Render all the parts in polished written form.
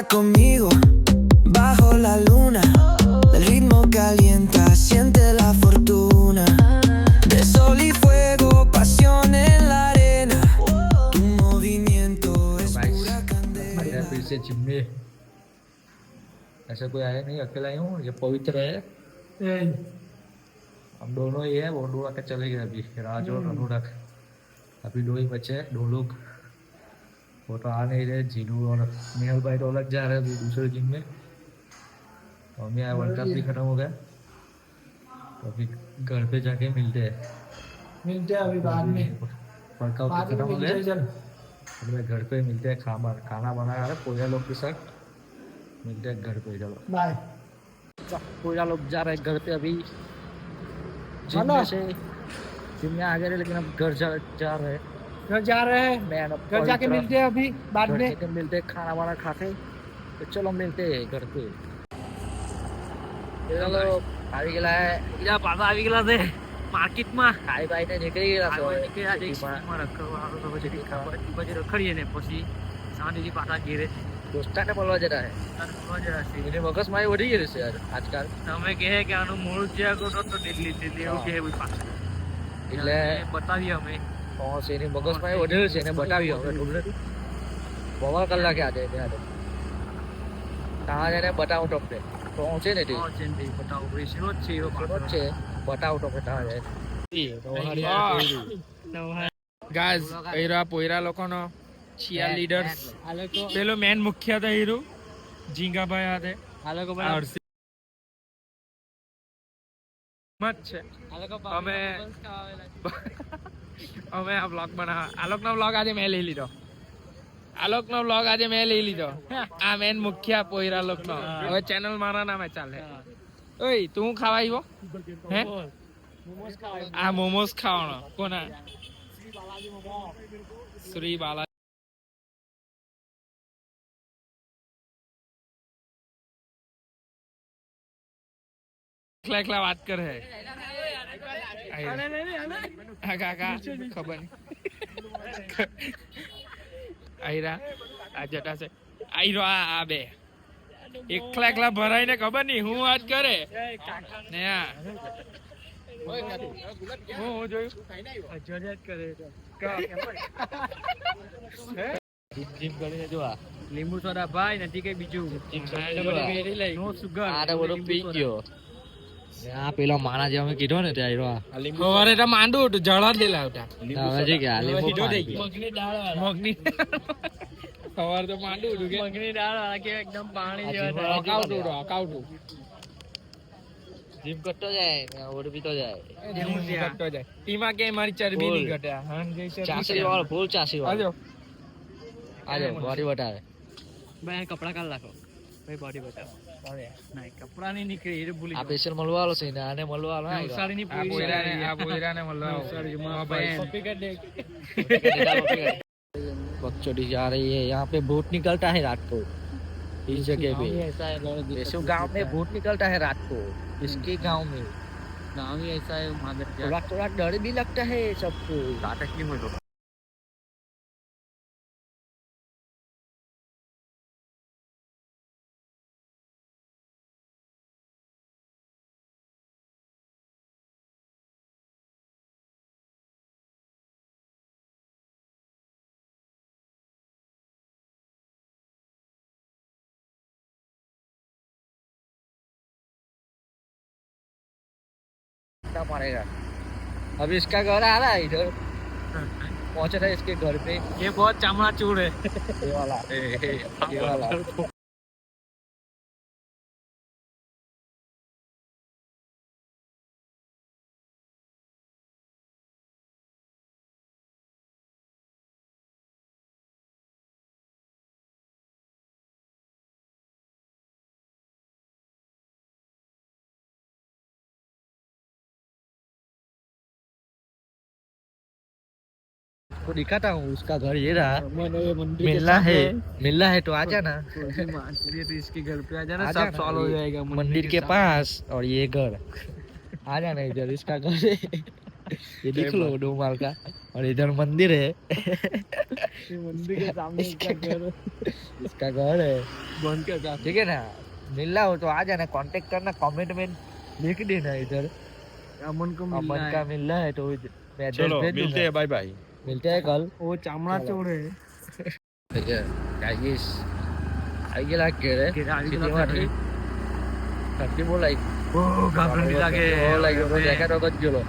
conmigo bajo la luna. El ritmo calienta, siente la fortuna. De sol y fuego, pasión en la arena. Tu movimiento es pura candela. फिर से gym में ऐसा कोई आया नहीं, अकेला ही हूँ, ये पवित्र है। हम दोनों ही है, वो दो आके चले गए अभी, राज और अनुराग। अभी दो ही बचे हैं, दो लोग। वो तो आ नहीं रहे, जीनू और मेहल भाई तो अलग जा रहे हैं अभी दूसरे जिम में। और मैं वर्ल्ड कप भी खत्म हो गया, तो अभी घर पे जाके मिलते हैं। अभी बाद में वर्कआउट खत्म हो गया, तो मैं घर पे मिलते हैं। खाना बना रहा है पूजा लोग के साथ, मिलते हैं घर पे। चलो बाय। पूजा लोग जा रहे हैं घर पे अभी। जिम में से जिम में आ गए, लेकिन अब घर जा रहे हैं। घर जा रहे हैं, मैं घर जाके मिलते हैं अभी बाद में। मिलते हैं खाना वाना खा के, तो चलो मिलते हैं घर पे। ચલો આવી ગયેલા બીજા પાછા આવી ગયેલા છે માર્કેટમાં. ખાઈ બાઈને નીકળી ગયેલા છે, નીકળ્યા છે સિટીમાં રખડવાનું. તો પછી પછી રખડીએ ને પછી શાંતિથી પાછા ઘેરે દોસ્તાને મળવા જતા છે. એની મગજમાં વધી ગયેલું છે યાર આજકાલ. તમે કહે કે આનું મૂળ જે આગળ તો દિલ્હી એવું કહે પાછું, એટલે બતાવીએ અમે. એની મગજમાં વધેલું છે, એને બતાવીએ હવે. બવા કલાકે આજે ત્યાં જઈને બતાવું તમને. પહોંચે ને બતાવું તમને ત્યાં જાય. ગાઈસ એરા પોયરા લોકોનો ચિયા લીડર્સ પેલો મેન મુખ્ય હતા હીરો જીંગાભાઈ હાથે આ લોકો મત છે. અમે આ બ્લોગ બનાવ, આલોકનો બ્લોગ આજે મેં લઈ લીધો. આ મેન મુખ્ય પોયરા લોકનો. હવે ચેનલ મારા નામે ચાલે. ઓય તું ખાવા આવ્યો હે? આ મોમોસ ખાવાનો કોના? શ્રી બાલાજી. એકલા વાત કરે હે. કાકા ખબર નહીં. આયરા આ જટા છે. આયરો આ બે એકલા ભરાઈને ખબર નહીં હું વાત કરે ને. હું જોયું જીમ કરીને જો આ લીંબુ સોડા ભાઈ નથી કઈ બીજું. નો સુગર. આ બધો પી ગયો. આ પેલો માણા જે અમે કીધો ને ત્યાં સવારે તો માંડું હતું, જળા દેલા હતા. હવે જે કે મગની સવારે તો માંડું હતું કે મગની દાળ કે એકદમ પાણી જેવા અકાઉટું જીમ કરતો જાય ઓર પીતો જાય. ટીમાં કે મારી ચરબી નહીં ઘટે. ચાસરી વાળો ફૂલ ચાસરી વાળો. આજો બોડી બતાવે ભાઈ. કપડા કાઢ નાખો ભાઈ, બોડી બતાવો. નહીં કપડા નહીં નીકળે એ ભૂલી. આ સ્પેશિયલ મળવાલો છે ને, આને મળવાલો આ પોયરાને મળવા बकचोदी जा रही है. यहाँ पे भूत निकलता है रात को इस जगह पे. ऐसे गांव में भूत निकलता है रात को इसके गांव में. गाँव ही ऐसा है वहाँ थोड़ा डर भी लगता है सबको. नाटक नहीं हो मारेगा. अभी इसका घर आ रहा है इधर, पहुंच रहा है इसके घर पे. ये बहुत चमड़ा चूड़ है. ये वाला ये वाला तो दिखाता हूँ उसका घर. ये रहा मिलना है तो आ जाना. तो इसके घर पे आ जाना, सब सॉल्व हो जाएगा. मंदिर के पास और ये घर आ जाना इधर. इसका घर है ये देख लो, 2 माल का. और इधर मंदिर है मंदिर के सामने इसका घर है बन के जा ठीक है ना मिलना हो तो आ जाना कांटेक्ट करना कमेंट में लिख देना इधर अमन को अमन का मिलना है तो मैं एड्रेस चलो भेज मिलते दूंगा हैं बाय बाय मिलते हैं कल वो चामड़ा चोर है गाइस आई गेला केरे सिटीमाटी काटी बोलाई ओ गाबरनी लागे बोलाई तो देखा तो गज गेलो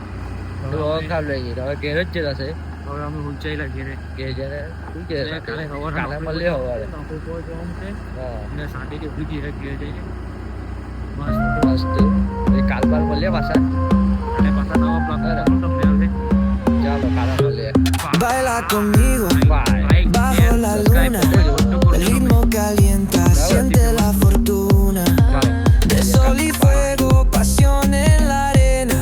तो खाब लई तो केरे चे আছে હવે અમે ઊંચાઈ લાગી રે કે જને શું કે કાલે ખબર કાલે મળ્યો હવે આપણે કોઈ જોમ છે હા ને શાંતિથી ભૂજી રાખી છે મસ્ત એ કાલ બાર મળ્યા પાછા અને પાછા નવા બ્લોગ તમને આવશે ચાલો કાલે મળીએ Baila conmigo બાય bajo la luna. El ritmo calienta, siente la fortuna. De sol y fuego, pasión en la arena.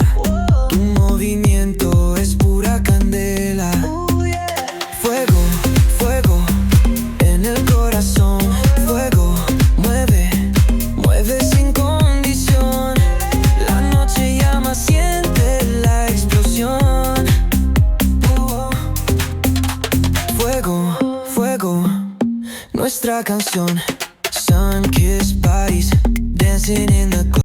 Tu movimiento es pura candela. Fuego, fuego en el corazón. Fuego, mueve, mueve sin condición. La noche llama, siente la explosión. Fuego, fuego, nuestra canción. Sun-kissed bodies dancing in the